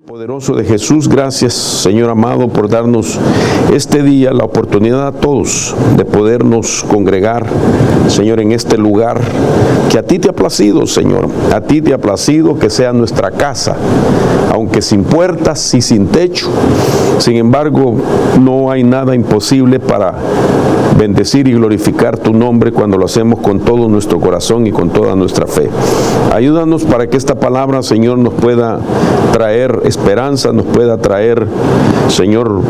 Poderoso de Jesús, gracias Señor amado por darnos este día la oportunidad a todos de podernos congregar, Señor, en este lugar que a ti te ha placido, Señor, a ti te ha placido que sea nuestra casa, aunque sin puertas y sin techo. Sin embargo, no hay nada imposible para bendecir y glorificar tu nombre cuando lo hacemos con todo nuestro corazón y con toda nuestra fe. Ayúdanos para que esta palabra, Señor, nos pueda traer esperanza, nos pueda traer, Señor,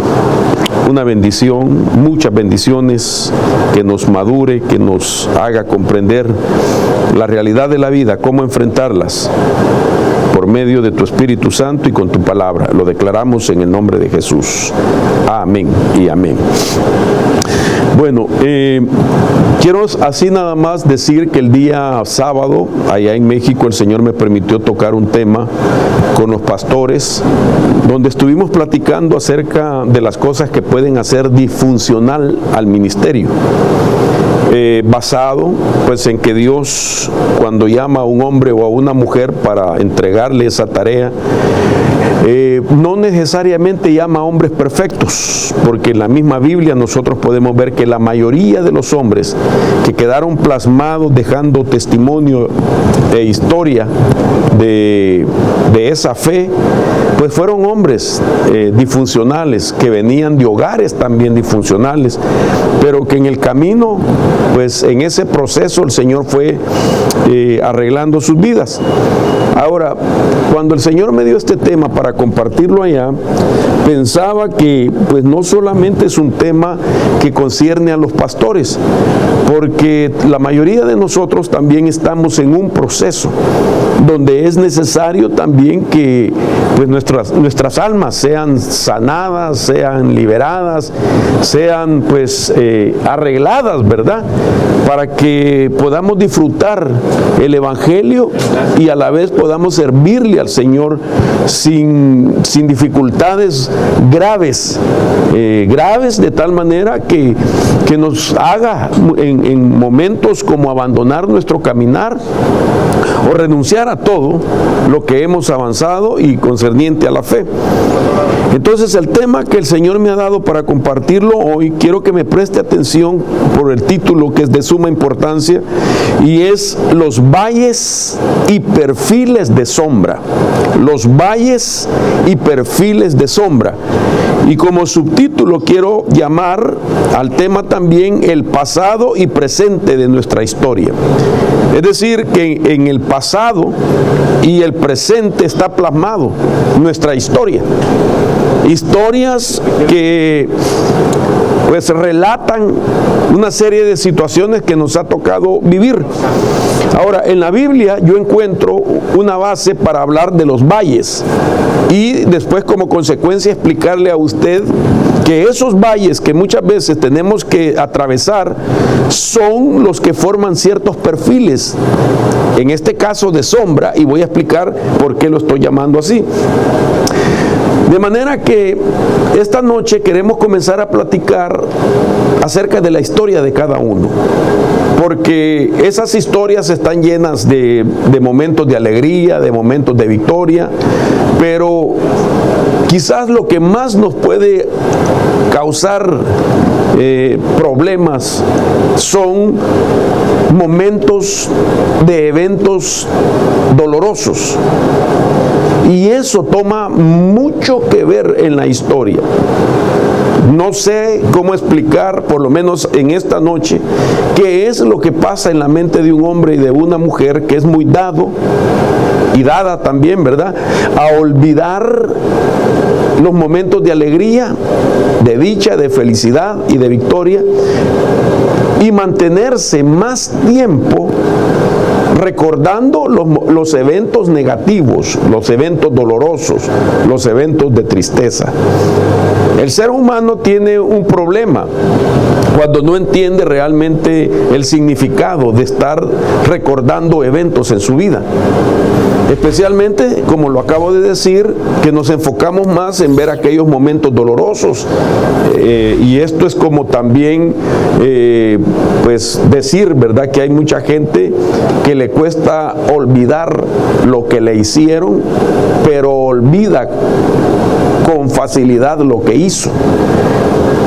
una bendición, muchas bendiciones, que nos madure, que nos haga comprender la realidad de la vida, cómo enfrentarlas por medio de tu Espíritu Santo y con tu palabra. Lo declaramos en el nombre de Jesús. Amén y amén. Bueno, quiero así nada más decir que el día sábado, allá en México, el Señor me permitió tocar un tema con los pastores, donde estuvimos platicando acerca de las cosas que pueden hacer disfuncional al ministerio. Basado pues en que Dios, cuando llama a un hombre o a una mujer para entregarle esa tarea, no necesariamente llama a hombres perfectos, porque en la misma Biblia nosotros podemos ver que la mayoría de los hombres que quedaron plasmados dejando testimonio e historia de esa fe, pues fueron hombres disfuncionales, que venían de hogares también disfuncionales, pero que en el camino, pues en ese proceso el Señor fue arreglando sus vidas. Ahora, cuando el Señor me dio este tema para compartirlo allá, pensaba que pues no solamente es un tema que concierne a los pastores, porque la mayoría de nosotros también estamos en un proceso donde es necesario también que pues nuestras almas sean sanadas, sean liberadas, sean pues arregladas, ¿verdad? Para que podamos disfrutar el Evangelio y a la vez podamos servirle al Señor sin dificultades graves, de tal manera que nos haga en momentos como abandonar nuestro caminar o renunciar a todo lo que hemos avanzado y concerniente a la fe. Entonces, el tema que el Señor me ha dado para compartirlo hoy, quiero que me preste atención por el título, que es de suma importancia, y es los valles y perfiles de sombra. Los valles y perfiles de sombra. Y como subtítulo quiero llamar al tema también el pasado y presente de nuestra historia. Es decir, que en el pasado y el presente está plasmado nuestra historia. Historias que pues relatan una serie de situaciones que nos ha tocado vivir. Ahora, en la Biblia yo encuentro una base para hablar de los valles y después, como consecuencia, explicarle a usted que esos valles que muchas veces tenemos que atravesar son los que forman ciertos perfiles, en este caso de sombra, y voy a explicar por qué lo estoy llamando así. De manera que esta noche queremos comenzar a platicar acerca de la historia de cada uno, porque esas historias están llenas de momentos de alegría, de momentos de victoria, pero quizás lo que más nos puede causar problemas son momentos de eventos dolorosos. Y eso toma mucho que ver en la historia. No sé cómo explicar, por lo menos en esta noche, qué es lo que pasa en la mente de un hombre y de una mujer que es muy dado, y dada también, ¿verdad?, a olvidar los momentos de alegría, de dicha, de felicidad y de victoria, y mantenerse más tiempo recordando los eventos negativos, los eventos dolorosos, los eventos de tristeza. El ser humano tiene un problema cuando no entiende realmente el significado de estar recordando eventos en su vida. Especialmente, como lo acabo de decir, que nos enfocamos más en ver aquellos momentos dolorosos. Y esto es como también, pues decir, ¿verdad?, que hay mucha gente que le cuesta olvidar lo que le hicieron, pero olvida con facilidad lo que hizo.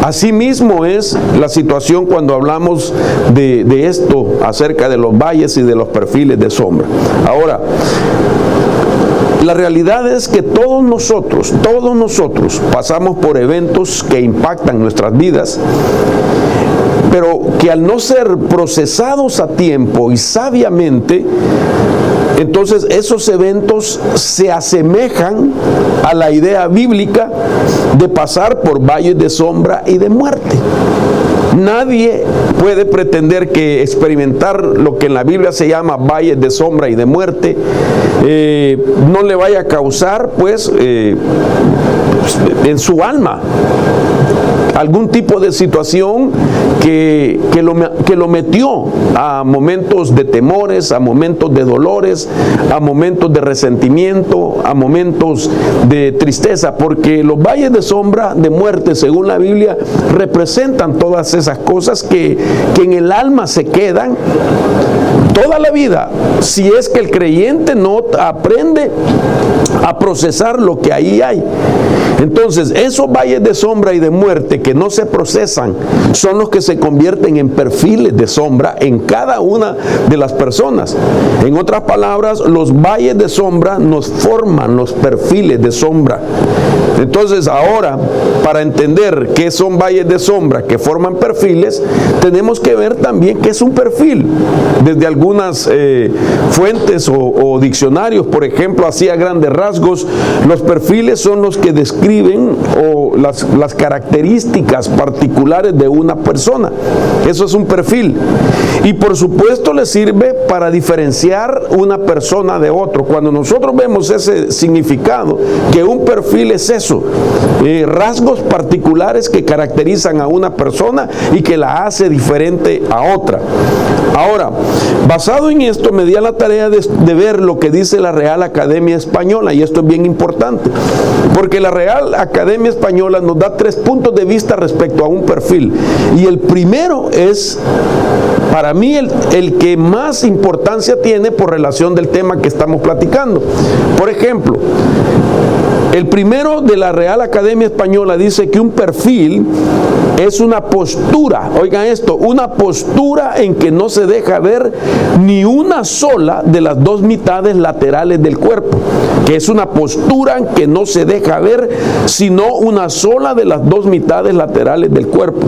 Asimismo es la situación cuando hablamos de esto acerca de los valles y de los perfiles de sombra. Ahora, la realidad es que todos nosotros pasamos por eventos que impactan nuestras vidas, pero que al no ser procesados a tiempo y sabiamente, entonces esos eventos se asemejan a la idea bíblica de pasar por valles de sombra y de muerte. Nadie puede pretender que experimentar lo que en la Biblia se llama valles de sombra y de muerte no le vaya a causar, pues, en su alma algún tipo de situación que lo metió a momentos de temores, a momentos de dolores, a momentos de resentimiento, a momentos de tristeza, porque los valles de sombra de muerte, según la Biblia, representan todas esas cosas que en el alma se quedan toda la vida, si es que el creyente no aprende a procesar lo que ahí hay. Entonces, esos valles de sombra y de muerte que no se procesan son los que se convierten en perfiles de sombra en cada una de las personas. En otras palabras, los valles de sombra nos forman los perfiles de sombra. Entonces, ahora, para entender qué son valles de sombra que forman perfiles, tenemos que ver también qué es un perfil. Desde algunas fuentes o diccionarios, por ejemplo, así a grandes rasgos, los perfiles son los que describen o las características particulares de una persona. Eso es un perfil. Y por supuesto le sirve para diferenciar una persona de otro. Cuando nosotros vemos ese significado, que un perfil es eso, rasgos particulares que caracterizan a una persona y que la hace diferente a otra. Ahora, basado en esto, me di a la tarea de ver lo que dice la Real Academia Española, y esto es bien importante, porque la Real Academia Española nos da 3 puntos de vista respecto a un perfil, y el primero es, para mí, el que más importancia tiene por relación del tema que estamos platicando. Por ejemplo, el primero de la Real Academia Española dice que un perfil es una postura, oigan esto, una postura en que no se deja ver ni una sola de las 2 mitades laterales del cuerpo, que es una postura en que no se deja ver sino una sola de las 2 mitades laterales del cuerpo.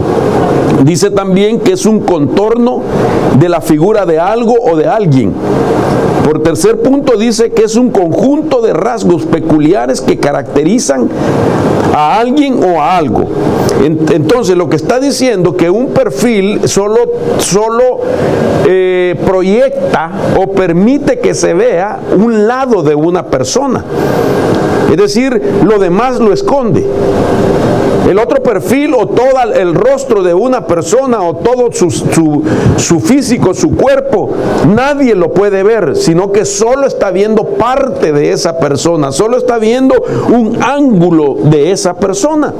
Dice también que es un contorno de la figura de algo o de alguien. Por tercer punto dice que es un conjunto de rasgos peculiares que caracterizan a alguien o a algo. Entonces lo que está diciendo que un perfil solo proyecta o permite que se vea un lado de una persona. Es decir, lo demás lo esconde. El otro perfil o todo el rostro de una persona o todo su físico, su cuerpo, nadie lo puede ver, sino que solo está viendo parte de esa persona, solo está viendo un ángulo de esa persona.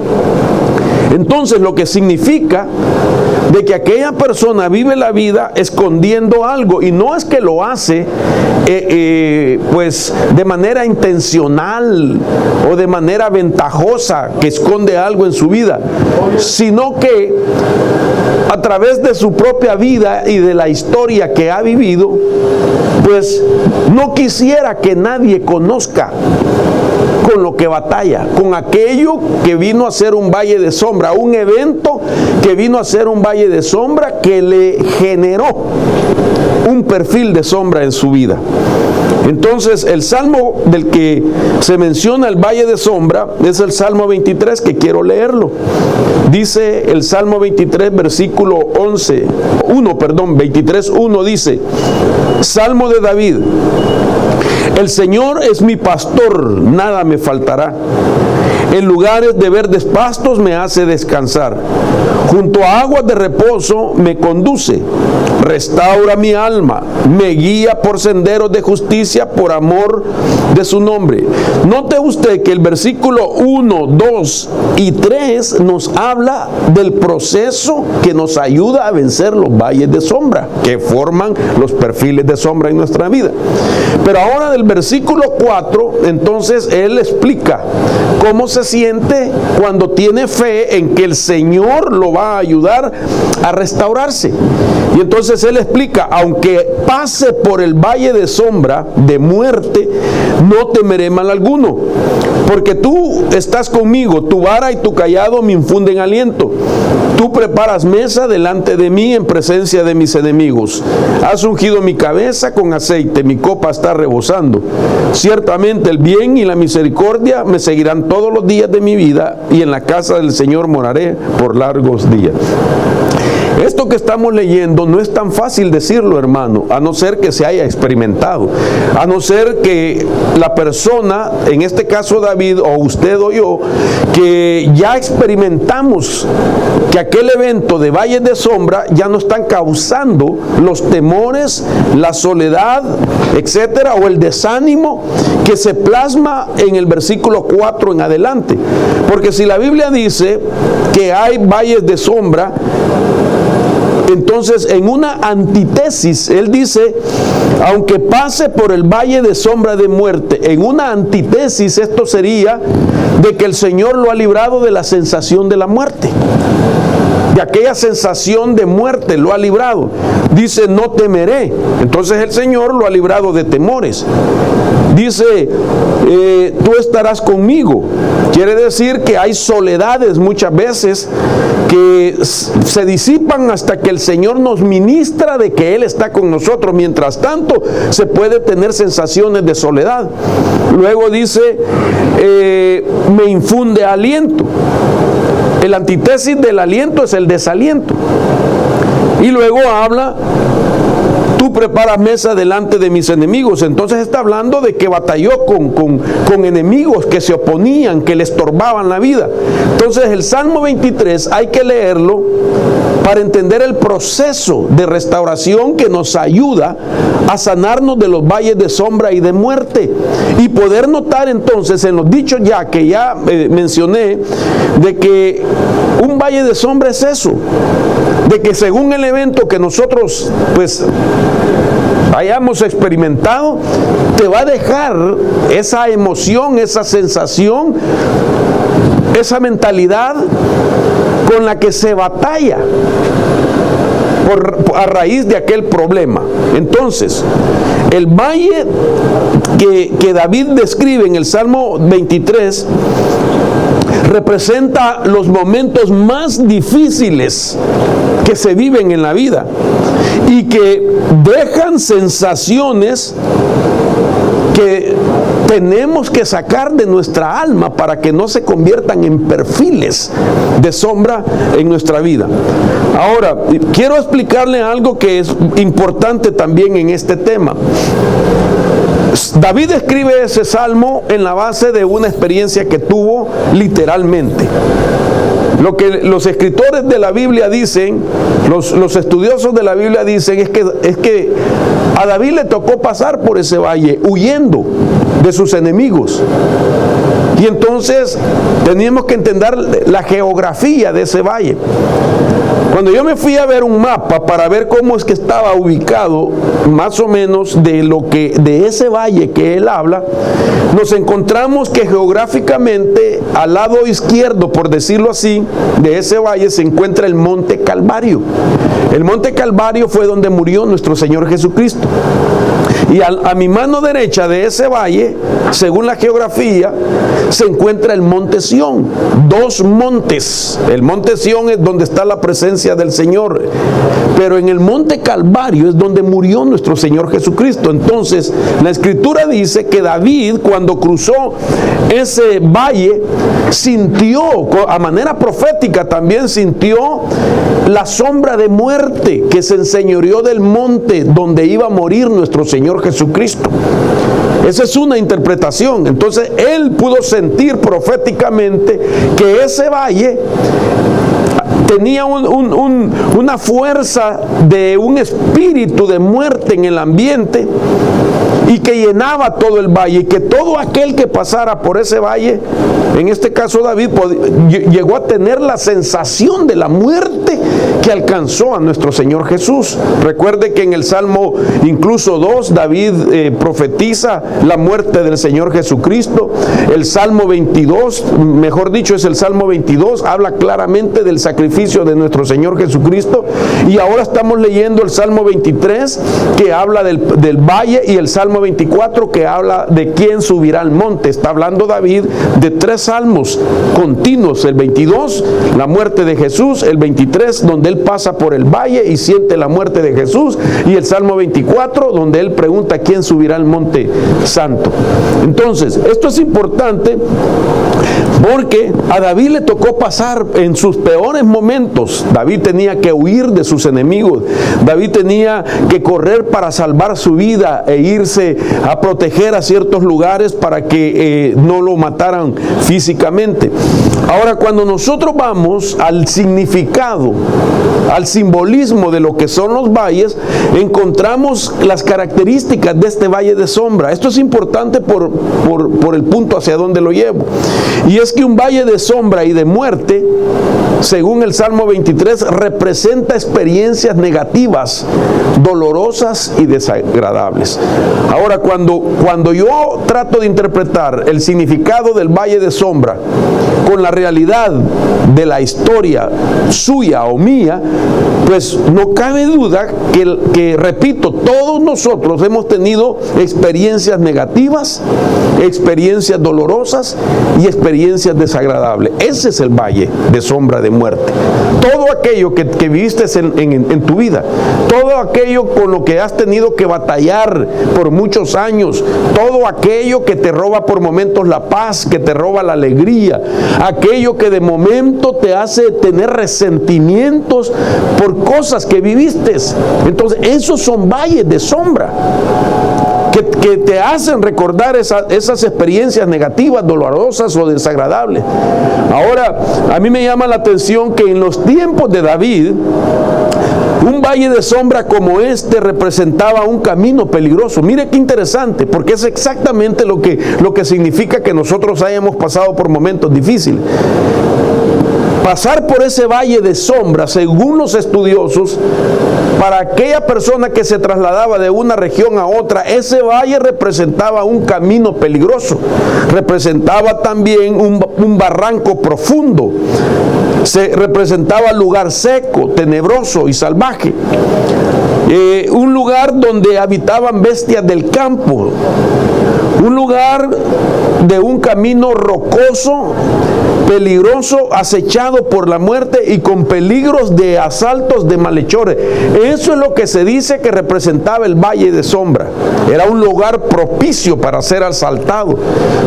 Entonces, lo que significa de que aquella persona vive la vida escondiendo algo, y no es que lo hace pues de manera intencional o de manera ventajosa, que esconde algo en su vida, sino que a través de su propia vida y de la historia que ha vivido, pues no quisiera que nadie conozca con lo que batalla, con aquello que vino a ser un valle de sombra, un evento que vino a ser un valle de sombra que le generó un perfil de sombra en su vida. Entonces, el salmo del que se menciona el valle de sombra es el Salmo 23, que quiero leerlo. Dice el Salmo 23, versículo 23:1 dice: Salmo de David. El Señor es mi pastor, nada me faltará. En lugares de verdes pastos me hace descansar. Junto a aguas de reposo me conduce. Restaura mi alma. Me guía por senderos de justicia por amor de su nombre. Note usted que el versículo 1, 2 y 3 nos habla del proceso que nos ayuda a vencer los valles de sombra, que forman los perfiles de sombra en nuestra vida. Pero ahora del versículo 4, entonces él explica cómo se siente cuando tiene fe en que el Señor lo va a ayudar a restaurarse. Y entonces él explica: aunque pase por el valle de sombra de muerte, no temeré mal alguno, porque tú estás conmigo, tu vara y tu cayado me infunden aliento. Tú preparas mesa delante de mí en presencia de mis enemigos. Has ungido mi cabeza con aceite, mi copa está rebosando. Ciertamente el bien y la misericordia me seguirán todos los días de mi vida, y en la casa del Señor moraré por largos días. Esto que estamos leyendo no es tan fácil decirlo, hermano, a no ser que se haya experimentado, a no ser que la persona, en este caso David o usted o yo, que ya experimentamos que aquel evento de valles de sombra ya no están causando los temores, la soledad, etcétera, o el desánimo que se plasma en el versículo 4 en adelante. Porque si la Biblia dice que hay valles de sombra, entonces en una antítesis él dice: aunque pase por el valle de sombra de muerte. En una antítesis esto sería de que el Señor lo ha librado de la sensación de la muerte, de aquella sensación de muerte lo ha librado. Dice: no temeré. Entonces el Señor lo ha librado de temores. Dice: tú estarás conmigo. Quiere decir que hay soledades muchas veces que se disipan hasta que el Señor nos ministra de que Él está con nosotros. Mientras tanto, se puede tener sensaciones de soledad. Luego dice: me infunde aliento. El antítesis del aliento es el desaliento. Y luego habla: tú preparas mesa delante de mis enemigos. Entonces está hablando de que batalló con enemigos que se oponían, que le estorbaban la vida. Entonces el Salmo 23 hay que leerlo para entender el proceso de restauración que nos ayuda a sanarnos de los valles de sombra y de muerte, y poder notar entonces en los dichos ya que ya mencioné, de que un valle de sombra es eso, de que según el evento que nosotros pues hayamos experimentado, te va a dejar esa emoción, esa sensación, esa mentalidad con la que se batalla a raíz de aquel problema. Entonces, el valle que David describe en el Salmo 23 representa los momentos más difíciles que se viven en la vida y que dejan sensaciones que tenemos que sacar de nuestra alma para que no se conviertan en perfiles de sombra en nuestra vida. Ahora, quiero explicarle algo que es importante también en este tema. David escribe ese salmo en la base de una experiencia que tuvo literalmente. Lo que los escritores de la Biblia dicen, los estudiosos de la Biblia dicen, es que a David le tocó pasar por ese valle huyendo de sus enemigos. Y entonces teníamos que entender la geografía de ese valle. Cuando yo me fui a ver un mapa para ver cómo es que estaba ubicado más o menos de ese valle que él habla, nos encontramos que geográficamente al lado izquierdo, por decirlo así, de ese valle se encuentra el Monte Calvario. El Monte Calvario fue donde murió nuestro Señor Jesucristo. Y a mi mano derecha de ese valle, según la geografía, se encuentra el Monte Sión. Dos montes. El Monte Sión es donde está la presencia del Señor. Pero en el Monte Calvario es donde murió nuestro Señor Jesucristo. Entonces, la Escritura dice que David, cuando cruzó ese valle, sintió, a manera profética también sintió la sombra de muerte que se enseñoreó del monte donde iba a morir nuestro Señor Jesucristo. Esa es una interpretación. Entonces él pudo sentir proféticamente que ese valle tenía una fuerza de un espíritu de muerte en el ambiente y que llenaba todo el valle, y que todo aquel que pasara por ese valle, en este caso David, llegó a tener la sensación de la muerte que alcanzó a nuestro Señor Jesús. Recuerde que en el Salmo incluso 2, David profetiza la muerte del Señor Jesucristo. El Salmo 22, mejor dicho es el Salmo 22, habla claramente del sacrificio de nuestro Señor Jesucristo. Y ahora estamos leyendo el Salmo 23, que habla del valle, y el Salmo 24, que habla de quién subirá al monte. Está hablando David de 3 salmos continuos: el 22, la muerte de Jesús; el 23, donde él pasa por el valle y siente la muerte de Jesús; y el Salmo 24, donde él pregunta quién subirá al monte santo. Entonces, esto es importante porque a David le tocó pasar en sus peores momentos. David tenía que huir de sus enemigos. David tenía que correr para salvar su vida e irse a proteger a ciertos lugares para que no lo mataran físicamente. Ahora, cuando nosotros vamos al significado, al simbolismo de lo que son los valles, encontramos las características de este valle de sombra. Esto es importante por el punto hacia donde lo llevo. Y es que un valle de sombra y de muerte, según el Salmo 23, representa experiencias negativas, dolorosas y desagradables. Ahora, cuando yo trato de interpretar el significado del valle de sombra con la realidad de la historia suya o mía, pues no cabe duda que repito, todos nosotros hemos tenido experiencias negativas, experiencias dolorosas y experiencias desagradables. Ese es el valle de sombra de muerte. Todo aquello que viviste en tu vida, todo aquello con lo que has tenido que batallar por muchos años, todo aquello que te roba por momentos la paz, que te roba la alegría, aquello que de momento te hace tener resentimientos por cosas que viviste. Entonces, esos son valles de sombra que te hacen recordar esas experiencias negativas, dolorosas o desagradables. Ahora, a mí me llama la atención que en los tiempos de David, un valle de sombra como este representaba un camino peligroso. Mire qué interesante, porque es exactamente lo que significa que nosotros hayamos pasado por momentos difíciles. Pasar por ese valle de sombra, según los estudiosos, para aquella persona que se trasladaba de una región a otra, ese valle representaba un camino peligroso, representaba también un barranco profundo, se representaba lugar seco, tenebroso y salvaje, un lugar donde habitaban bestias del campo, un lugar de un camino rocoso, peligroso, acechado por la muerte y con peligros de asaltos de malhechores. Eso es lo que se dice que representaba el valle de sombra. Era un lugar propicio para ser asaltado,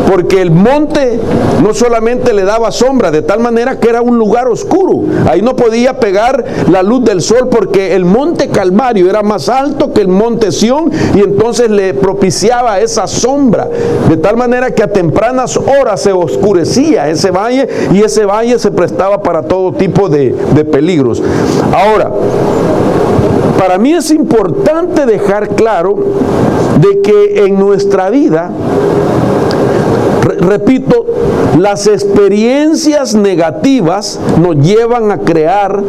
porque el monte no solamente le daba sombra, de tal manera que era un lugar oscuro. Ahí no podía pegar la luz del sol, porque el monte Calvario era más alto que el monte Sión, y entonces le propiciaba esa sombra, de tal manera que a tempranas horas se oscurecía ese valle, y ese valle se prestaba para todo tipo de peligros. Ahora, para mí es importante dejar claro de que en nuestra vida, repito, las experiencias negativas nos llevan a crear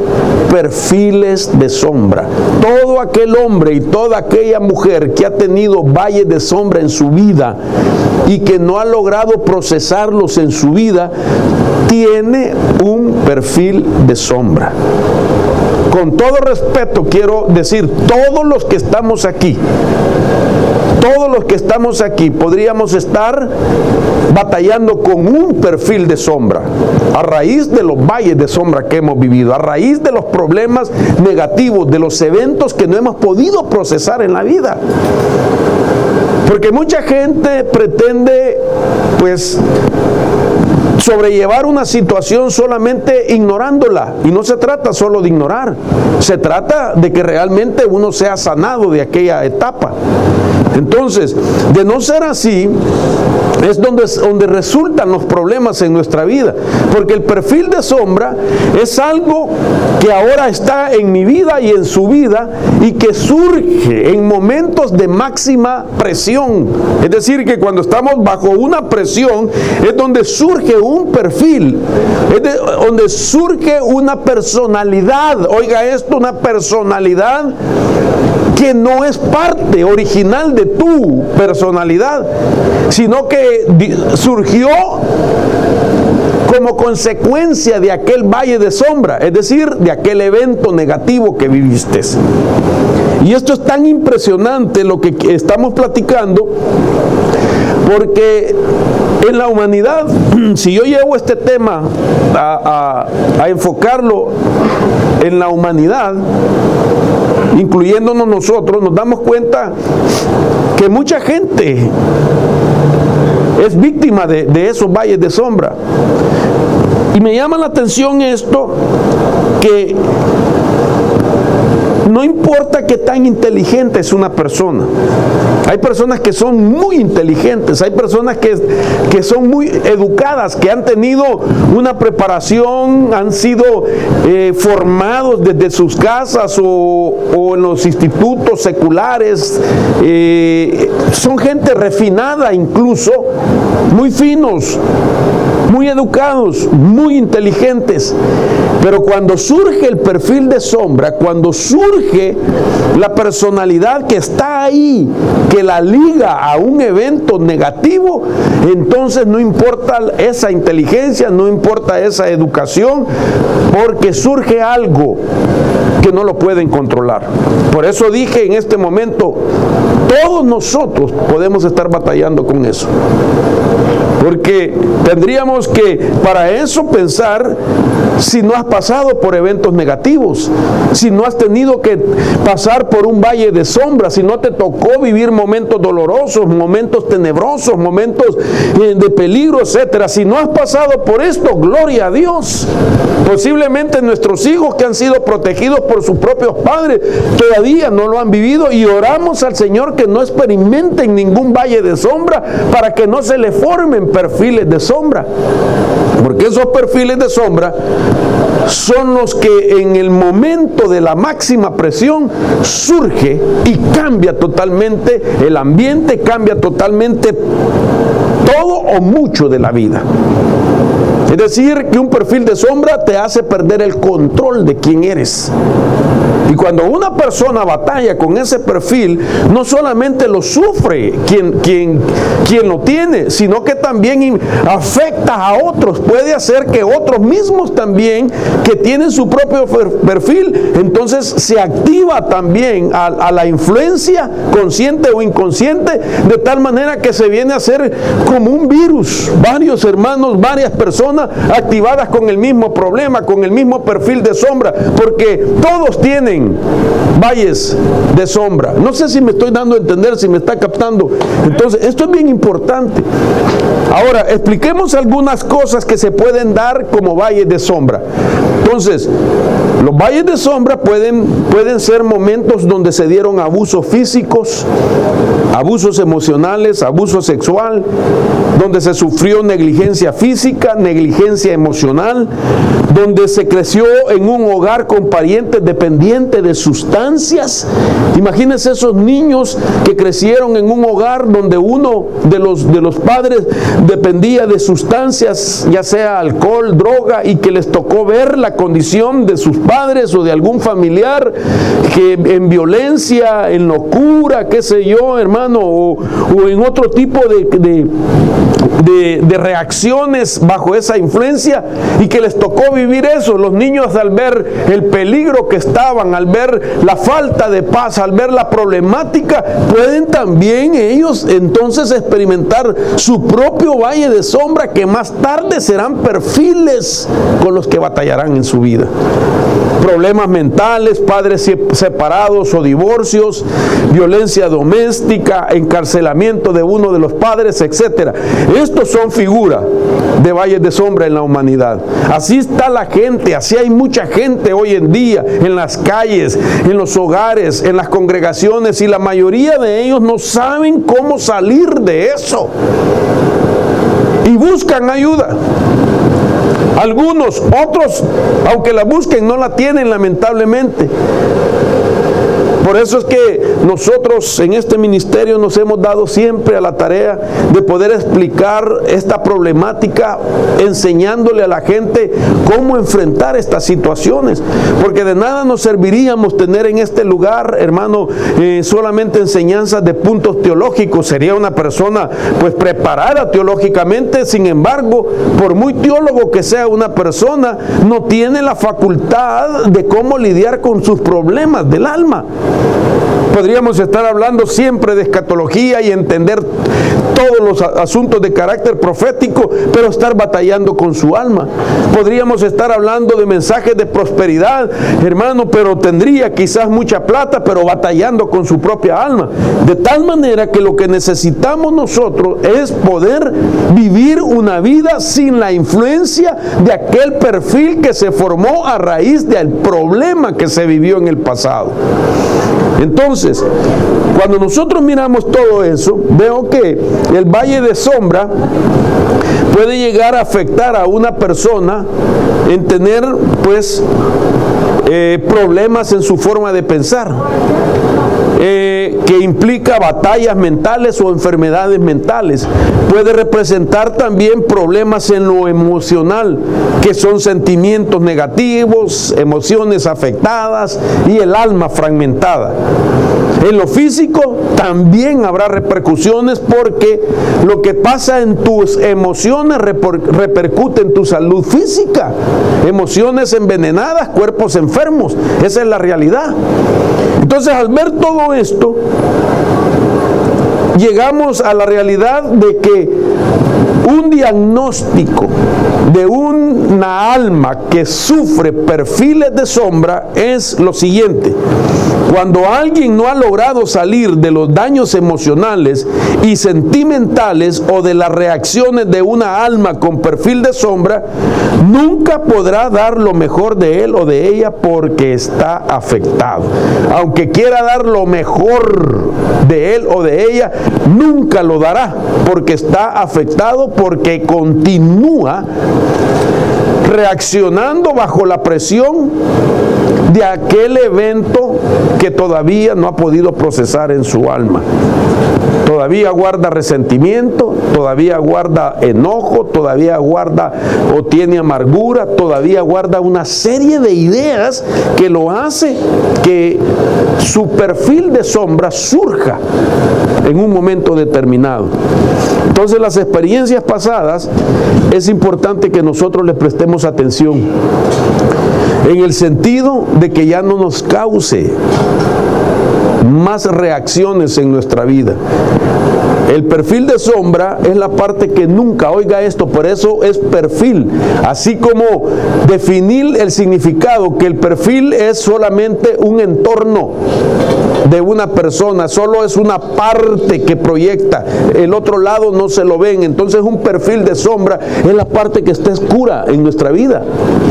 perfiles de sombra. Todo aquel hombre y toda aquella mujer que ha tenido valles de sombra en su vida y que no ha logrado procesarlos en su vida, tiene un perfil de sombra. Con todo respeto quiero decir, todos los que estamos aquí podríamos estar batallando con un perfil de sombra, a raíz de los valles de sombra que hemos vivido, a raíz de los problemas negativos, de los eventos que no hemos podido procesar en la vida. Porque mucha gente pretende, pues, sobrellevar una situación solamente ignorándola, y no se trata solo de ignorar, se trata de que realmente uno sea sanado de aquella etapa. Entonces, de no ser así, es donde resultan los problemas en nuestra vida, porque el perfil de sombra es algo que ahora está en mi vida y en su vida, y que surge en momentos de máxima presión. Es decir, que cuando estamos bajo una presión es donde surge un perfil, donde surge una personalidad. Oiga esto, una personalidad que no es parte original de tu personalidad, sino que surgió como consecuencia de aquel valle de sombra, es decir, de aquel evento negativo que viviste. Y esto es tan impresionante lo que estamos platicando, porque en la humanidad, si yo llevo este tema a enfocarlo en la humanidad, incluyéndonos nosotros, nos damos cuenta que mucha gente es víctima de esos valles de sombra. Y me llama la atención esto, que no importa qué tan inteligente es una persona. Hay personas que son muy inteligentes, hay personas que son muy educadas, que han tenido una preparación, han sido formados desde sus casas o en los institutos seculares. Son gente refinada incluso, muy finos, muy educados, muy inteligentes. Pero cuando surge el perfil de sombra, cuando surge la personalidad que está ahí, que la liga a un evento negativo, entonces no importa esa inteligencia, no importa esa educación, porque surge algo que no lo pueden controlar. Por eso dije en este momento, todos nosotros podemos estar batallando con eso. Porque tendríamos que para eso pensar si no has pasado por eventos negativos, si no has tenido que pasar por un valle de sombra, si no te tocó vivir momentos dolorosos, momentos tenebrosos, momentos de peligro, etcétera. Si no has pasado por esto, gloria a Dios. Posiblemente nuestros hijos que han sido protegidos por sus propios padres todavía no lo han vivido, y oramos al Señor que no experimenten ningún valle de sombra para que no se le formen perfiles de sombra, porque esos perfiles de sombra son los que en el momento de la máxima presión surge y cambia totalmente el ambiente, cambia totalmente todo o mucho de la vida. Es decir, que un perfil de sombra te hace perder el control de quién eres. Y cuando una persona batalla con ese perfil, no solamente lo sufre quien lo tiene, sino que también afecta a otros. Puede hacer que otros mismos también, que tienen su propio perfil, entonces se activa también a la influencia, consciente o inconsciente, de tal manera que se viene a ser como un virus. Varios hermanos, varias personas activadas con el mismo problema, con el mismo perfil de sombra, porque todos tienen valles de sombra. No sé si me estoy dando a entender, si me está captando. Entonces, esto es bien importante. Ahora, expliquemos algunas cosas que se pueden dar como valles de sombra. Entonces, los valles de sombra pueden ser momentos donde se dieron abusos físicos, abusos emocionales, abuso sexual, donde se sufrió negligencia física, negligencia emocional, donde se creció en un hogar con parientes dependientes de sustancias. Imagínense esos niños que crecieron en un hogar donde uno de los padres dependía de sustancias, ya sea alcohol, droga, y que les tocó ver la condición de sus padres o de algún familiar que en violencia, en locura, qué sé yo, hermano, o en otro tipo de reacciones bajo esa esa influencia y que les tocó vivir eso. Los niños, al ver el peligro que estaban, al ver la falta de paz, al ver la problemática, pueden también ellos entonces experimentar su propio valle de sombra, que más tarde serán perfiles con los que batallarán en su vida. Problemas mentales, padres separados o divorcios, violencia doméstica, encarcelamiento de uno de los padres, etc. Estos son figuras de valles de sombra en la humanidad. Así está la gente, así hay mucha gente hoy en día en las calles, en los hogares, en las congregaciones, y la mayoría de ellos no saben cómo salir de eso y buscan ayuda. Algunos, otros, aunque la busquen, no la tienen, lamentablemente. Por eso es que nosotros en este ministerio nos hemos dado siempre a la tarea de poder explicar esta problemática, enseñándole a la gente cómo enfrentar estas situaciones. Porque de nada nos serviríamos tener en este lugar, hermano, solamente enseñanzas de puntos teológicos. Sería una persona pues preparada teológicamente. Sin embargo, por muy teólogo que sea una persona, no tiene la facultad de cómo lidiar con sus problemas del alma. Podríamos estar hablando siempre de escatología y entender todos los asuntos de carácter profético, pero estar batallando con su alma. Podríamos estar hablando de mensajes de prosperidad, hermano, pero tendría quizás mucha plata, pero batallando con su propia alma. De tal manera que lo que necesitamos nosotros es poder vivir una vida sin la influencia de aquel perfil que se formó a raíz del problema que se vivió en el pasado. Entonces, cuando nosotros miramos todo eso, veo que el valle de sombra puede llegar a afectar a una persona en tener, pues, problemas en su forma de pensar, que implica batallas mentales o enfermedades mentales. Puede representar también problemas en lo emocional, que son sentimientos negativos, emociones afectadas y el alma fragmentada. En lo físico también habrá repercusiones, porque lo que pasa en tus emociones repercute en tu salud física. Emociones envenenadas, cuerpos enfermos. Esa es la realidad. Entonces, al ver todo esto, llegamos a la realidad de que un diagnóstico de una alma que sufre perfiles de sombra es lo siguiente: cuando alguien no ha logrado salir de los daños emocionales y sentimentales o de las reacciones de una alma con perfil de sombra, nunca podrá dar lo mejor de él o de ella, porque está afectado. Aunque quiera dar lo mejor de él o de ella, nunca lo dará, porque está afectado, porque continúa reaccionando bajo la presión de aquel evento que todavía no ha podido procesar en su alma. Todavía guarda resentimiento, todavía guarda enojo, todavía guarda o tiene amargura, todavía guarda una serie de ideas que lo hace que su perfil de sombra surja en un momento determinado. Entonces, las experiencias pasadas es importante que nosotros les prestemos atención, en el sentido de que ya no nos cause más reacciones en nuestra vida. El perfil de sombra es la parte que nunca, oiga esto, por eso es perfil. Así como definir el significado, que el perfil es solamente un entorno de una persona, solo es una parte que proyecta, el otro lado no se lo ven. Entonces, un perfil de sombra es la parte que está oscura en nuestra vida.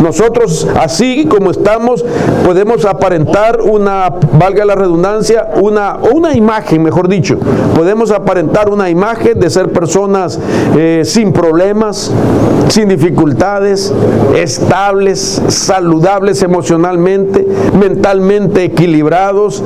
Nosotros, así como estamos, podemos aparentar una, valga la redundancia, una imagen, mejor dicho, podemos aparentar una imagen de ser personas sin problemas, sin dificultades, estables, saludables emocionalmente, mentalmente equilibrados,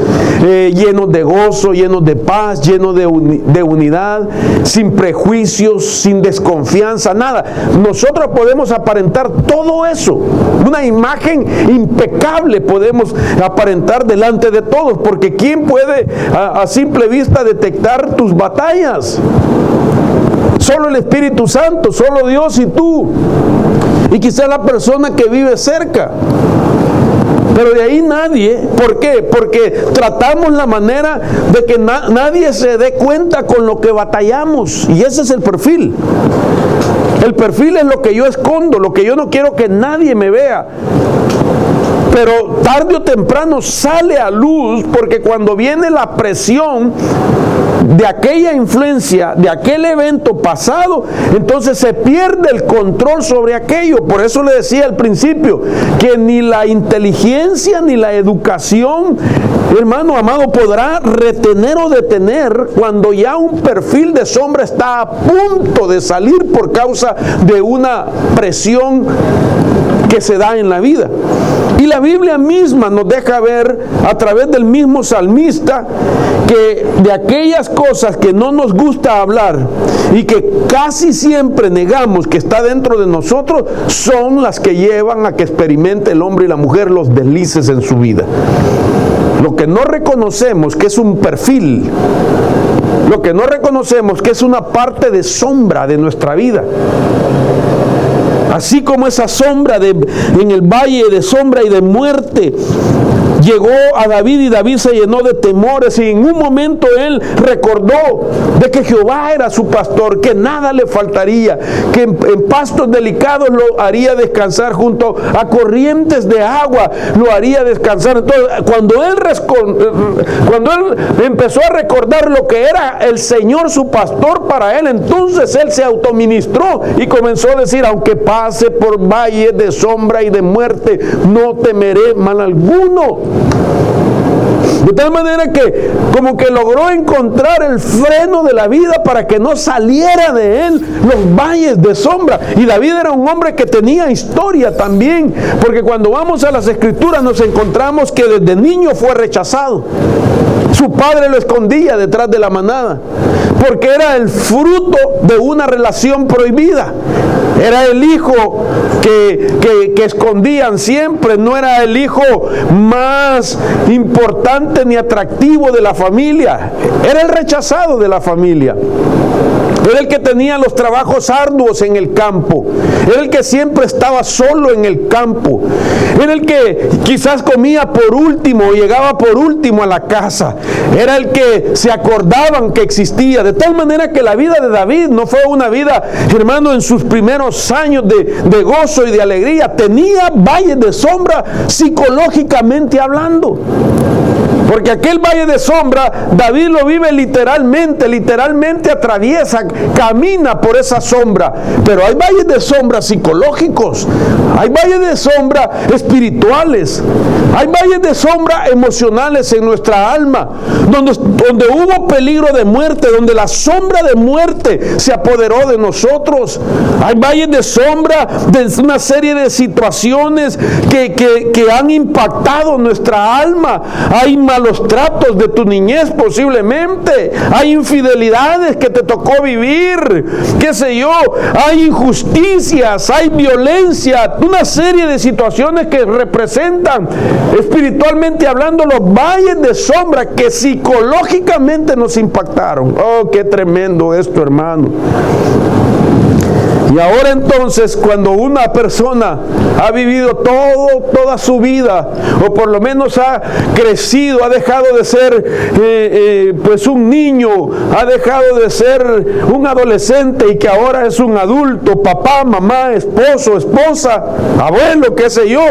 llenos de gozo, llenos de paz, llenos de unidad, sin prejuicios, sin desconfianza, nada. Nosotros podemos aparentar todo eso, una imagen impecable podemos aparentar delante de todos, porque ¿quién puede a simple vista detectar tus batallas? Solo el Espíritu Santo, solo Dios y tú. Y quizás la persona que vive cerca. Pero de ahí nadie. ¿Por qué? Porque tratamos la manera de que nadie se dé cuenta con lo que batallamos. Y ese es el perfil. El perfil es lo que yo escondo, lo que yo no quiero que nadie me vea. Pero tarde o temprano sale a luz, porque cuando viene la presión de aquella influencia, de aquel evento pasado, entonces se pierde el control sobre aquello. Por eso le decía al principio que ni la inteligencia ni la educación, hermano amado, podrá retener o detener cuando ya un perfil de sombra está a punto de salir por causa de una presión que se da en la vida. Y la Biblia misma nos deja ver a través del mismo salmista que de aquellas cosas que no nos gusta hablar y que casi siempre negamos que está dentro de nosotros, son las que llevan a que experimente el hombre y la mujer los deslices en su vida. Lo que no reconocemos que es un perfil, lo que no reconocemos que es una parte de sombra de nuestra vida. Así como esa sombra en el valle de sombra y de muerte llegó a David, y David se llenó de temores, y en un momento él recordó de que Jehová era su pastor, que nada le faltaría, que en pastos delicados lo haría descansar, junto a corrientes de agua lo haría descansar. Entonces, cuando él empezó a recordar lo que era el Señor su pastor para él, entonces él se autoministró y comenzó a decir: aunque pase por valle de sombra y de muerte, no temeré mal alguno. De tal manera que como que logró encontrar el freno de la vida para que no saliera de él los valles de sombra. Y David era un hombre que tenía historia también, porque cuando vamos a las Escrituras nos encontramos que desde niño fue rechazado. Su padre lo escondía detrás de la manada, porque era el fruto de una relación prohibida. Era el hijo que escondían siempre, no era el hijo más importante ni atractivo de la familia, era el rechazado de la familia. Era el que tenía los trabajos arduos en el campo, era el que siempre estaba solo en el campo, era el que quizás comía por último o llegaba por último a la casa, era el que se acordaban que existía. De tal manera que la vida de David no fue una vida, hermano, en sus primeros años de gozo y de alegría. Tenía valles de sombra psicológicamente hablando. Porque aquel valle de sombra, David lo vive literalmente atraviesa, camina por esa sombra. Pero hay valles de sombra psicológicos, hay valles de sombra espirituales, hay valles de sombra emocionales en nuestra alma, donde hubo peligro de muerte, donde la sombra de muerte se apoderó de nosotros. Hay valles de sombra de una serie de situaciones que han impactado nuestra alma. Hay malos tratos de tu niñez posiblemente, hay infidelidades que te tocó vivir, qué sé yo, hay injusticias, hay violencia, una serie de situaciones que representan espiritualmente hablando los valles de sombra que psicológicamente nos impactaron. Oh, qué tremendo esto, hermano. Y ahora entonces, cuando una persona ha vivido toda su vida, o por lo menos ha crecido, ha dejado de ser pues un niño, ha dejado de ser un adolescente y que ahora es un adulto, papá, mamá, esposo, esposa, abuelo, qué sé yo,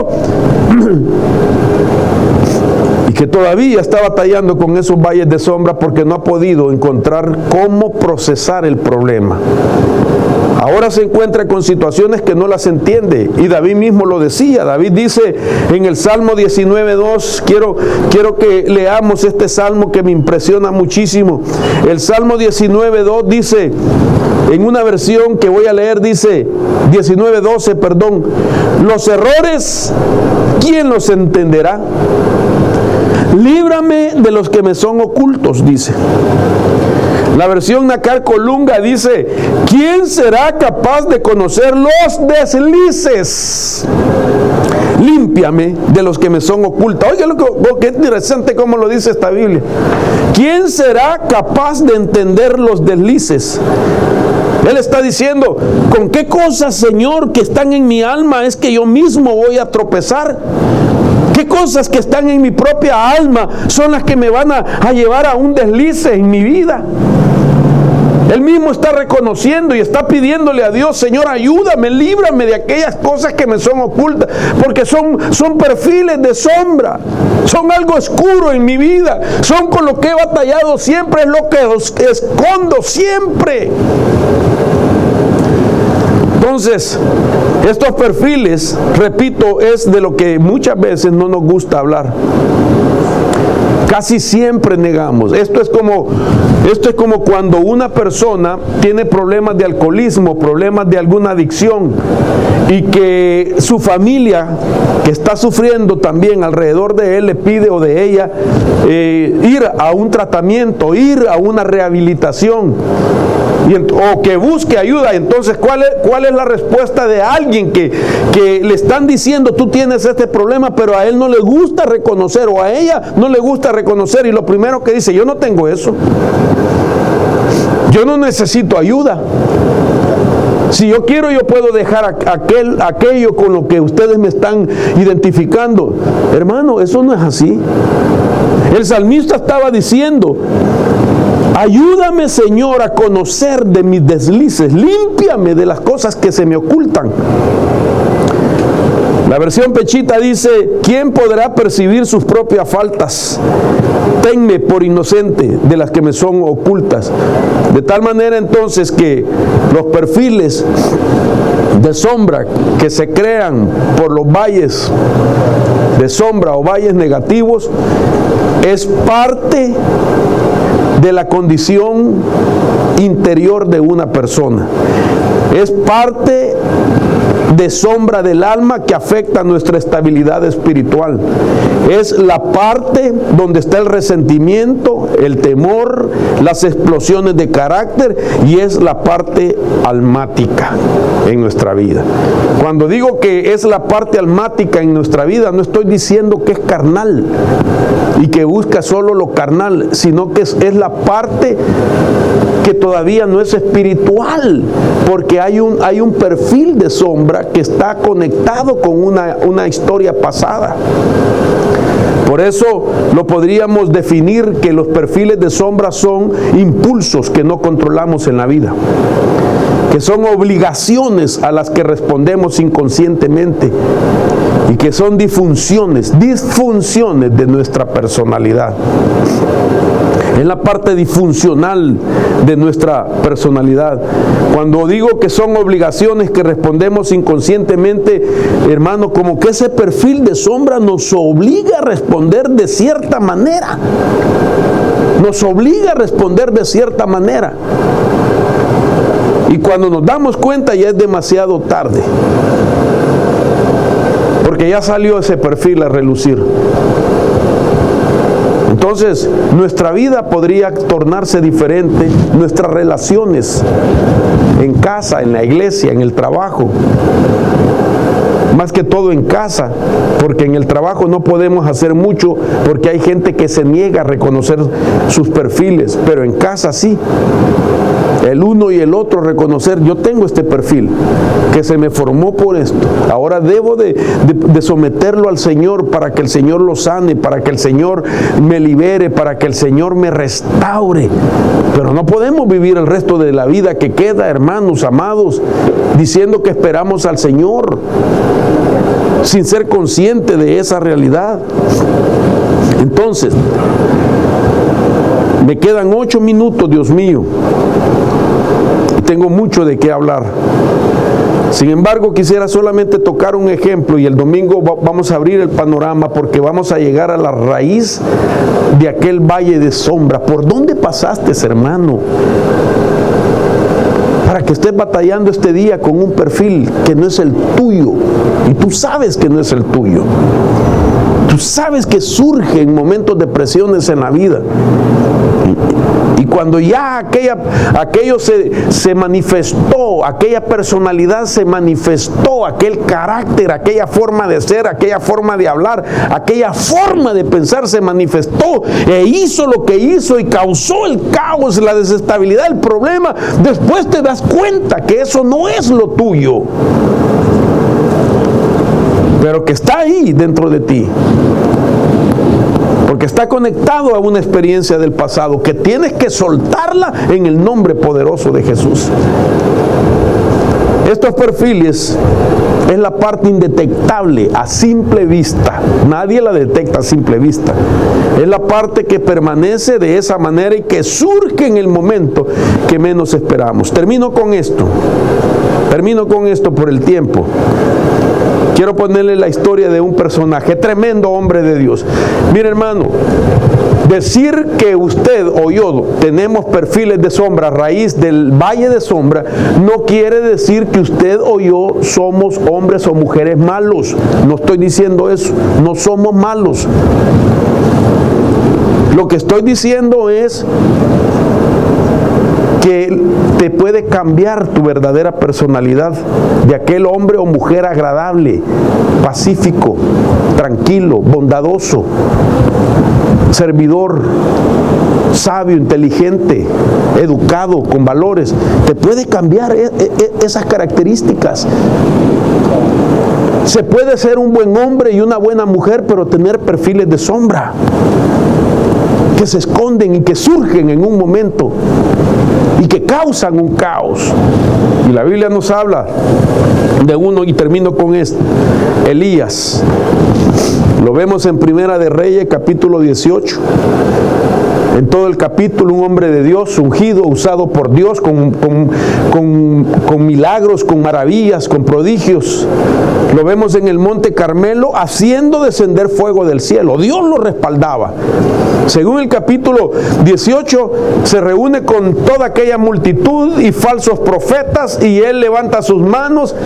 y que todavía está batallando con esos valles de sombra porque no ha podido encontrar cómo procesar el problema. Ahora se encuentra con situaciones que no las entiende, y David mismo lo decía. David dice en el Salmo 19:2, quiero que leamos este salmo que me impresiona muchísimo. El Salmo 19:2 dice, en una versión que voy a leer, dice 19:12, perdón: los errores, ¿quién los entenderá? Líbrame de los que me son ocultos, dice. La versión Nácar Colunga dice: ¿quién será capaz de conocer los deslices? Límpiame de los que me son ocultos. Oiga, qué interesante cómo lo dice esta Biblia. ¿Quién será capaz de entender los deslices? Él está diciendo, ¿con qué cosas, Señor, que están en mi alma es que yo mismo voy a tropezar? ¿Qué cosas que están en mi propia alma son las que me van a llevar a un deslice en mi vida? Él mismo está reconociendo y está pidiéndole a Dios, Señor, ayúdame, líbrame de aquellas cosas que me son ocultas, porque son perfiles de sombra, son algo oscuro en mi vida, son con lo que he batallado siempre, es lo que escondo siempre. Entonces, estos perfiles, repito, es de lo que muchas veces no nos gusta hablar. Casi siempre negamos. Esto es como cuando una persona tiene problemas de alcoholismo, problemas de alguna adicción, y que su familia, que está sufriendo también alrededor de él, le pide o de ella ir a un tratamiento, ir a una rehabilitación, o que busque ayuda. Entonces, ¿cuál es la respuesta de alguien que le están diciendo, tú tienes este problema, pero a él no le gusta reconocer, o a ella no le gusta reconocer, y lo primero que dice, yo no tengo eso, yo no necesito ayuda, si yo quiero yo puedo dejar aquello con lo que ustedes me están identificando? Hermano, eso no es así. El salmista estaba diciendo, ayúdame, Señor, a conocer de mis deslices, límpiame de las cosas que se me ocultan. La versión Pechita dice, ¿quién podrá percibir sus propias faltas? Tenme por inocente de las que me son ocultas. De tal manera entonces que los perfiles de sombra que se crean por los valles de sombra o valles negativos es parte de la condición interior de una persona. Es parte de sombra del alma que afecta nuestra estabilidad espiritual. Es la parte donde está el resentimiento, el temor, las explosiones de carácter, y es la parte almática en nuestra vida. Cuando digo que es la parte almática en nuestra vida, no estoy diciendo que es carnal y que busca solo lo carnal, sino que es la parte que todavía no es espiritual, porque hay un perfil de sombra que está conectado con una historia pasada. Por eso lo podríamos definir que los perfiles de sombra son impulsos que no controlamos en la vida, que son obligaciones a las que respondemos inconscientemente y que son disfunciones de nuestra personalidad. Es la parte disfuncional de nuestra personalidad. Cuando digo que son obligaciones que respondemos inconscientemente, hermano, como que ese perfil de sombra nos obliga a responder de cierta manera. Nos obliga a responder de cierta manera. Y cuando nos damos cuenta ya es demasiado tarde, porque ya salió ese perfil a relucir. Entonces, nuestra vida podría tornarse diferente, nuestras relaciones en casa, en la iglesia, en el trabajo, más que todo en casa, porque en el trabajo no podemos hacer mucho porque hay gente que se niega a reconocer sus perfiles, pero en casa sí. El uno y el otro reconocer, yo tengo este perfil que se me formó por esto, ahora debo de someterlo al Señor para que el Señor lo sane, para que el Señor me libere, para que el Señor me restaure. Pero no podemos vivir el resto de la vida que queda, hermanos amados, diciendo que esperamos al Señor sin ser consciente de esa realidad. Entonces, me quedan 8 minutos, Dios mío. Tengo mucho de qué hablar. Sin embargo, quisiera solamente tocar un ejemplo, y el domingo vamos a abrir el panorama, porque vamos a llegar a la raíz de aquel valle de sombra. ¿Por dónde pasaste, hermano? Para que estés batallando este día con un perfil que no es el tuyo, y tú sabes que no es el tuyo. Tú sabes que surge en momentos de presiones en la vida. Y cuando ya aquello se manifestó, aquella personalidad se manifestó, aquel carácter, aquella forma de ser, aquella forma de hablar, aquella forma de pensar se manifestó e hizo lo que hizo y causó el caos, la desestabilidad, el problema, después te das cuenta que eso no es lo tuyo, pero que está ahí dentro de ti, porque está conectado a una experiencia del pasado que tienes que soltarla en el nombre poderoso de Jesús. Estos perfiles es la parte indetectable a simple vista. Nadie la detecta a simple vista. Es la parte que permanece de esa manera y que surge en el momento que menos esperamos. Termino con esto por el tiempo. Quiero ponerle la historia de un personaje, tremendo hombre de Dios. Mire, hermano, decir que usted o yo tenemos perfiles de sombra a raíz del valle de sombra no quiere decir que usted o yo somos hombres o mujeres malos. No estoy diciendo eso, no somos malos. Lo que estoy diciendo es que te puede cambiar tu verdadera personalidad de aquel hombre o mujer agradable, pacífico, tranquilo, bondadoso, servidor, sabio, inteligente, educado, con valores. Te puede cambiar esas características. Se puede ser un buen hombre y una buena mujer, pero tener perfiles de sombra que se esconden y que surgen en un momento y que causan un caos. Y la Biblia nos habla de uno, y termino con esto, Elías. Lo vemos en Primera de Reyes, capítulo 18. En todo el capítulo, un hombre de Dios, ungido, usado por Dios con milagros, con maravillas, con prodigios. Lo vemos en el monte Carmelo haciendo descender fuego del cielo. Dios lo respaldaba. Según el capítulo 18, se reúne con toda aquella multitud y falsos profetas, y él levanta sus manos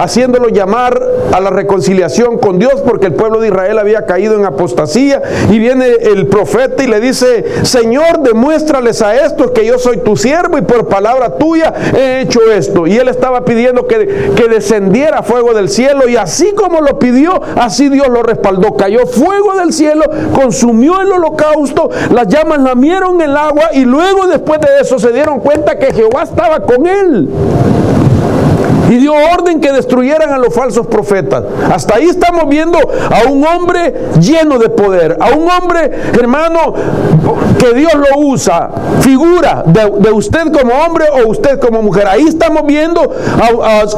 haciéndolo llamar a la reconciliación con Dios, porque el pueblo de Israel había caído en apostasía. Y viene el profeta y le dice: Señor, demuéstrales a estos que yo soy tu siervo y por palabra tuya he hecho esto. Y él estaba pidiendo que descendiera fuego del cielo, y así como lo pidió, así Dios lo respaldó. Cayó fuego del cielo, consumió el holocausto, las llamas lamieron el agua, y luego después de eso se dieron cuenta que Jehová estaba con él. Y dio orden que destruyeran a los falsos profetas. Hasta ahí estamos viendo a un hombre lleno de poder, a un hombre, hermano, que Dios lo usa, figura de usted como hombre o usted como mujer. Ahí estamos viendo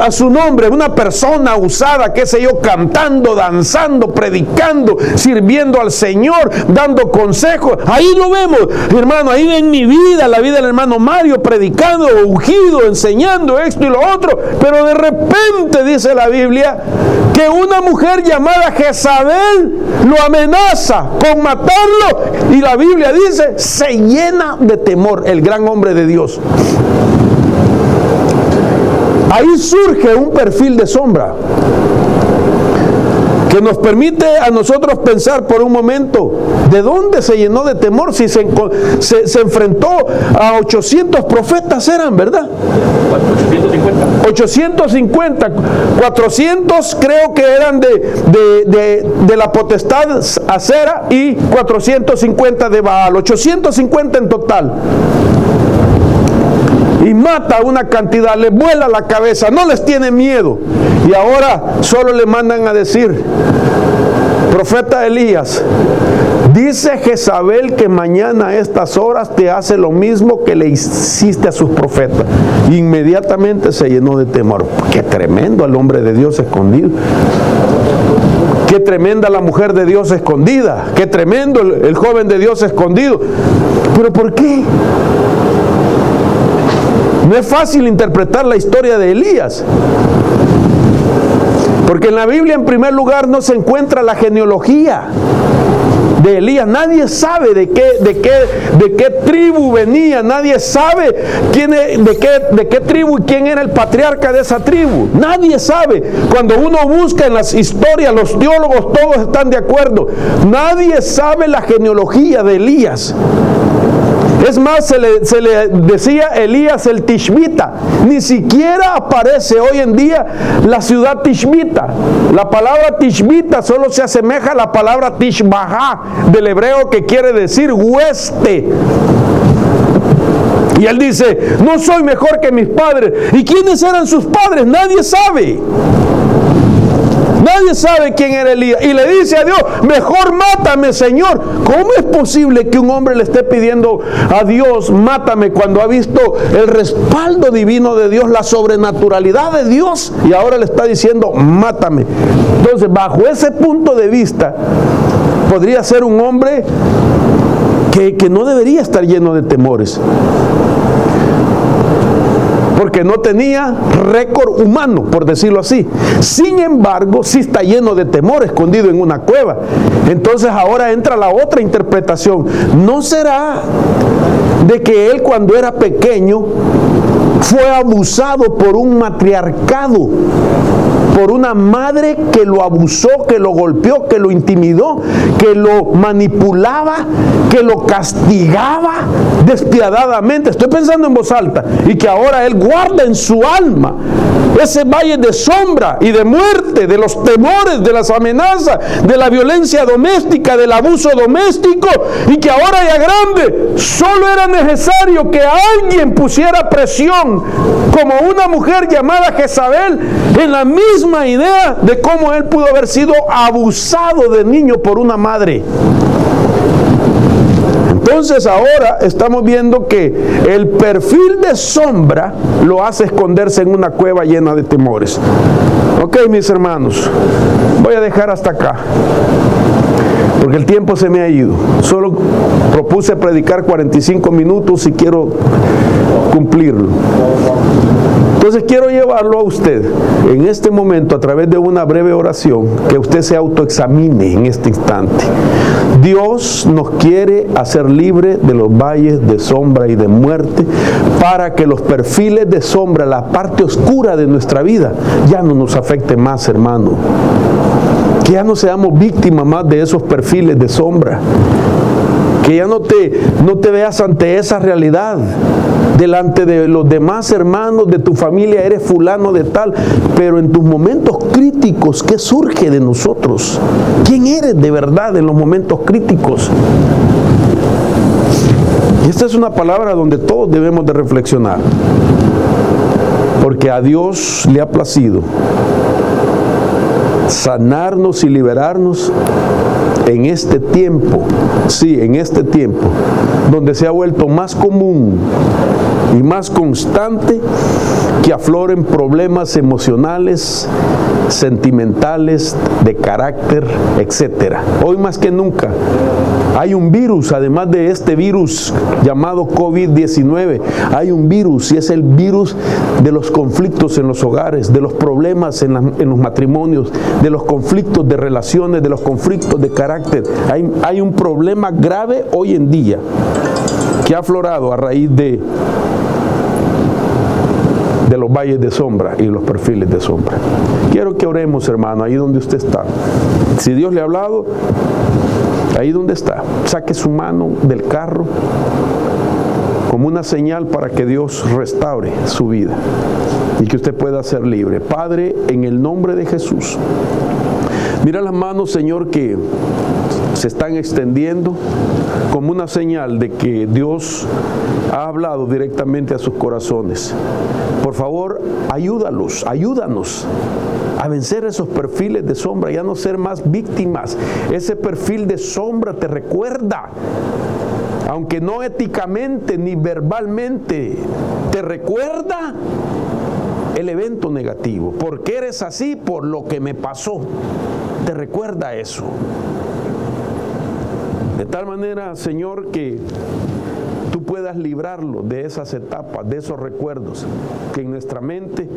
a su nombre, una persona usada, qué sé yo, cantando, danzando, predicando, sirviendo al Señor, dando consejos. Ahí lo vemos, hermano. Ahí en mi vida, la vida del hermano Mario, predicando, ungido, enseñando esto y lo otro. Pero de repente dice la Biblia que una mujer llamada Jezabel lo amenaza con matarlo, y la Biblia dice: se llena de temor el gran hombre de Dios. Ahí surge un perfil de sombra que nos permite a nosotros pensar por un momento: ¿de dónde se llenó de temor si se enfrentó a 800 profetas? Eran, ¿verdad? 850, 400 creo que eran de la potestad Acera, y 450 de Baal, 850 en total. Y mata una cantidad, le vuela la cabeza, no les tiene miedo. Y ahora solo le mandan a decir: profeta Elías, dice Jezabel que mañana a estas horas te hace lo mismo que le hiciste a sus profetas. Inmediatamente se llenó de temor. Qué tremendo el hombre de Dios escondido. Qué tremenda la mujer de Dios escondida. Qué tremendo el joven de Dios escondido. ¿Pero por qué? No es fácil interpretar la historia de Elías, porque en la Biblia, en primer lugar, no se encuentra la genealogía de Elías. Nadie sabe de qué tribu venía. Nadie sabe de qué tribu y quién era el patriarca de esa tribu. Nadie sabe. Cuando uno busca en las historias, los teólogos todos están de acuerdo. Nadie sabe la genealogía de Elías. Es más, se le decía Elías el Tishbita. Ni siquiera aparece hoy en día la ciudad Tishbita. La palabra Tishbita solo se asemeja a la palabra Tishbahá del hebreo, que quiere decir hueste. Y él dice: no soy mejor que mis padres. ¿Y quiénes eran sus padres? Nadie sabe. Nadie sabe quién era Elías. Y le dice a Dios: mejor mátame, Señor. ¿Cómo es posible que un hombre le esté pidiendo a Dios: mátame, cuando ha visto el respaldo divino de Dios, la sobrenaturalidad de Dios, y ahora le está diciendo: mátame? Entonces, bajo ese punto de vista, podría ser un hombre que no debería estar lleno de temores, porque no tenía récord humano, por decirlo así. Sin embargo, sí está lleno de temor, escondido en una cueva. Entonces ahora entra la otra interpretación. ¿No será de que él, cuando era pequeño, fue abusado por un matriarcado, por una madre que lo abusó, que lo golpeó, que lo intimidó, que lo manipulaba, que lo castigaba despiadadamente? Estoy pensando en voz alta. Y que ahora él guarda en su alma ese valle de sombra y de muerte, de los temores, de las amenazas, de la violencia doméstica, del abuso doméstico, y que ahora ya grande solo era necesario que alguien pusiera presión, como una mujer llamada Jezabel, en la misma idea de cómo él pudo haber sido abusado de niño por una madre. Entonces ahora estamos viendo que el perfil de sombra lo hace esconderse en una cueva llena de temores. Ok, mis hermanos, voy a dejar hasta acá, porque el tiempo se me ha ido. Solo propuse predicar 45 minutos y quiero cumplirlo. Entonces quiero llevarlo a usted en este momento, a través de una breve oración, que usted se autoexamine en este instante. Dios nos quiere hacer libre de los valles de sombra y de muerte, para que los perfiles de sombra, la parte oscura de nuestra vida, ya no nos afecte más, hermano. Que ya no seamos víctimas más de esos perfiles de sombra. Que ya no te veas ante esa realidad. Delante de los demás hermanos de tu familia eres fulano de tal, pero en tus momentos críticos, ¿qué surge de nosotros? ¿Quién eres de verdad en los momentos críticos? Y esta es una palabra donde todos debemos de reflexionar, porque a Dios le ha placido sanarnos y liberarnos en este tiempo, sí, en este tiempo, donde se ha vuelto más común y más constante que afloren problemas emocionales, sentimentales, de carácter, etcétera. Hoy más que nunca hay un virus, además de este virus llamado COVID-19, hay un virus, y es el virus de los conflictos en los hogares, de los problemas en los matrimonios, de los conflictos de relaciones, de los conflictos de carácter. Hay un problema grave hoy en día que ha aflorado a raíz de los valles de sombra y los perfiles de sombra. Quiero que oremos, hermano, ahí donde usted está. Si Dios le ha hablado, ahí donde está, saque su mano del carro como una señal para que Dios restaure su vida y que usted pueda ser libre. Padre, en el nombre de Jesús, mira las manos, Señor, que se están extendiendo como una señal de que Dios ha hablado directamente a sus corazones. Por favor, ayúdanos a vencer esos perfiles de sombra, ya no ser más víctimas. Ese perfil de sombra te recuerda, aunque no éticamente ni verbalmente, te recuerda el evento negativo. ¿Por qué eres así? Por lo que me pasó. Te recuerda eso. De tal manera, Señor, que tú puedas librarlo de esas etapas, de esos recuerdos, que en nuestra mente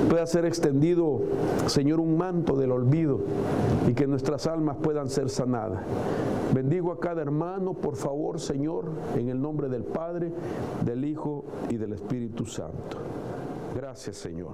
pueda ser extendido, Señor, un manto del olvido, y que nuestras almas puedan ser sanadas. Bendigo a cada hermano, por favor, Señor, en el nombre del Padre, del Hijo y del Espíritu Santo. Gracias, Señor.